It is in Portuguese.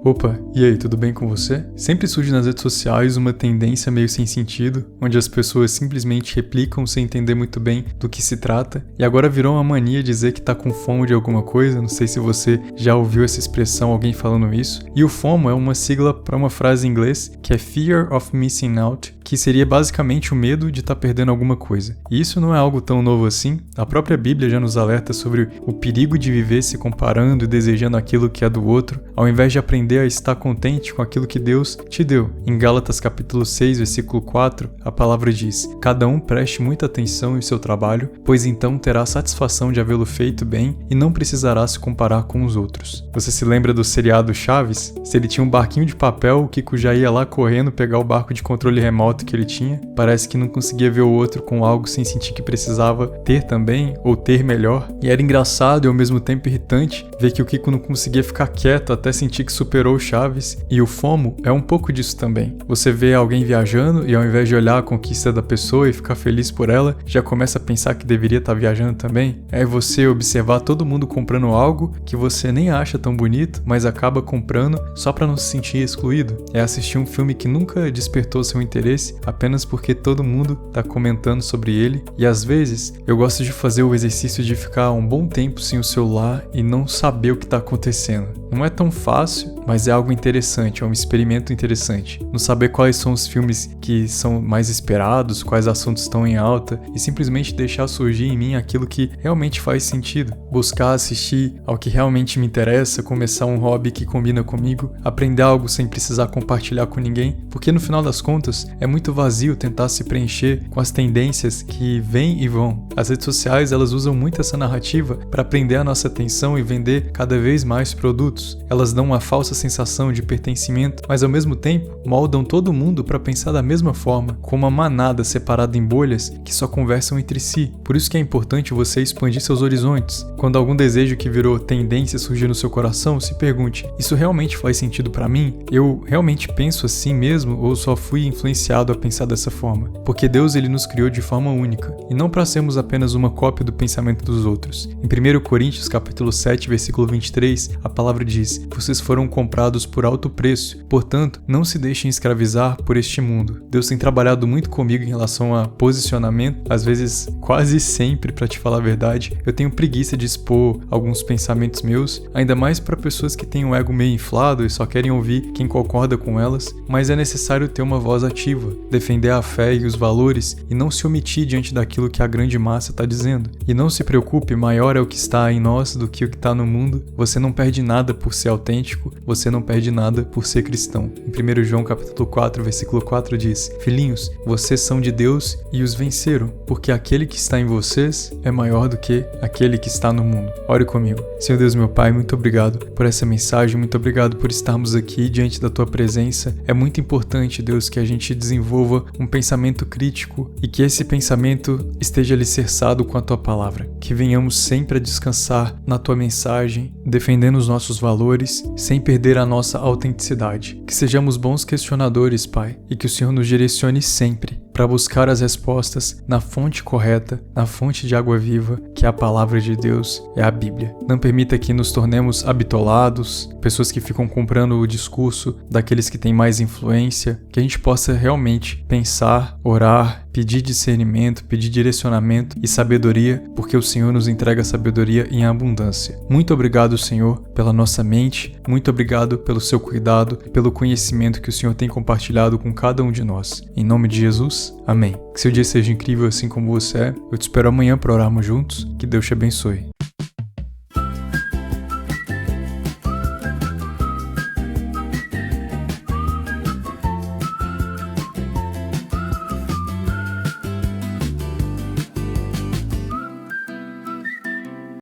Opa, e aí, tudo bem com você? Sempre surge nas redes sociais uma tendência meio sem sentido, onde as pessoas simplesmente replicam sem entender muito bem do que se trata, e agora virou uma mania dizer que tá com FOMO de alguma coisa, não sei se você já ouviu essa expressão, alguém falando isso, e o FOMO é uma sigla para uma frase em inglês que é Fear of Missing Out, que seria basicamente o medo de estar perdendo alguma coisa. E isso não é algo tão novo assim, a própria Bíblia já nos alerta sobre o perigo de viver se comparando e desejando aquilo que é do outro, ao invés de aprender a estar contente com aquilo que Deus te deu. Em Gálatas capítulo 6, versículo 4, a palavra diz: cada um preste muita atenção em seu trabalho, pois então terá a satisfação de havê-lo feito bem e não precisará se comparar com os outros. Você se lembra do seriado Chaves? Se ele tinha um barquinho de papel, o Kiko já ia lá correndo pegar o barco de controle remoto que ele tinha. Parece que não conseguia ver o outro com algo sem sentir que precisava ter também, ou ter melhor. E era engraçado e ao mesmo tempo irritante ver que o Kiko não conseguia ficar quieto até sentir que superou o Chaves. E o FOMO é um pouco disso também. Você vê alguém viajando e ao invés de olhar a conquista da pessoa e ficar feliz por ela, já começa a pensar que deveria estar viajando também. É você observar todo mundo comprando algo que você nem acha tão bonito, mas acaba comprando só para não se sentir excluído. É assistir um filme que nunca despertou seu interesse apenas porque todo mundo tá comentando sobre ele. E às vezes eu gosto de fazer o exercício de ficar um bom tempo sem o celular e não saber o que tá acontecendo. Não é tão fácil, mas é algo interessante, é um experimento interessante. Não saber quais são os filmes que são mais esperados, quais assuntos estão em alta e simplesmente deixar surgir em mim aquilo que realmente faz sentido. Buscar assistir ao que realmente me interessa, começar um hobby que combina comigo, aprender algo sem precisar compartilhar com ninguém, porque no final das contas é muito vazio tentar se preencher com as tendências que vêm e vão. As redes sociais, elas usam muito essa narrativa para prender a nossa atenção e vender cada vez mais produtos. Elas dão uma falsa sensação de pertencimento, mas ao mesmo tempo moldam todo mundo para pensar da mesma forma, como uma manada separada em bolhas que só conversam entre si. Por isso que é importante você expandir seus horizontes. Quando algum desejo que virou tendência surgir no seu coração, se pergunte: isso realmente faz sentido para mim? Eu realmente penso assim mesmo ou só fui influenciado a pensar dessa forma? Porque Deus, ele nos criou de forma única e não para sermos apenas uma cópia do pensamento dos outros. Em 1 Coríntios capítulo 7, versículo 23, a palavra diz: vocês foram comprados por alto preço, portanto, não se deixem escravizar por este mundo. Deus tem trabalhado muito comigo em relação a posicionamento, às vezes quase sempre, para te falar a verdade. Eu tenho preguiça de expor alguns pensamentos meus, ainda mais para pessoas que têm um ego meio inflado e só querem ouvir quem concorda com elas, mas é necessário ter uma voz ativa, defender a fé e os valores e não se omitir diante daquilo que a grande massa está dizendo. E não se preocupe, maior é o que está em nós do que o que está no mundo. Você não perde nada por ser autêntico, você não perde nada por ser cristão. Em 1 João capítulo 4, versículo 4 diz: filhinhos, vocês são de Deus e os venceram, porque aquele que está em vocês é maior do que aquele que está no mundo. Ore comigo. Senhor Deus, meu Pai, muito obrigado por essa mensagem, muito obrigado por estarmos aqui diante da Tua presença. É muito importante, Deus, que a gente desenvolva um pensamento crítico e que esse pensamento esteja alicerçado com a Tua palavra. Que venhamos sempre a descansar na Tua mensagem, defendendo os nossos valores, sem perder a nossa autenticidade. Que sejamos bons questionadores, Pai, e que o Senhor nos direcione sempre para buscar as respostas na fonte correta, na fonte de água viva, que é a palavra de Deus, é a Bíblia. Não permita que nos tornemos habitolados, pessoas que ficam comprando o discurso daqueles que têm mais influência, que a gente possa realmente pensar, orar, pedir discernimento, pedir direcionamento e sabedoria, porque o Senhor nos entrega sabedoria em abundância. Muito obrigado, Senhor, pela nossa mente, muito obrigado pelo seu cuidado e pelo conhecimento que o Senhor tem compartilhado com cada um de nós. Em nome de Jesus, amém. Que seu dia seja incrível assim como você é. Eu te espero amanhã para orarmos juntos. Que Deus te abençoe.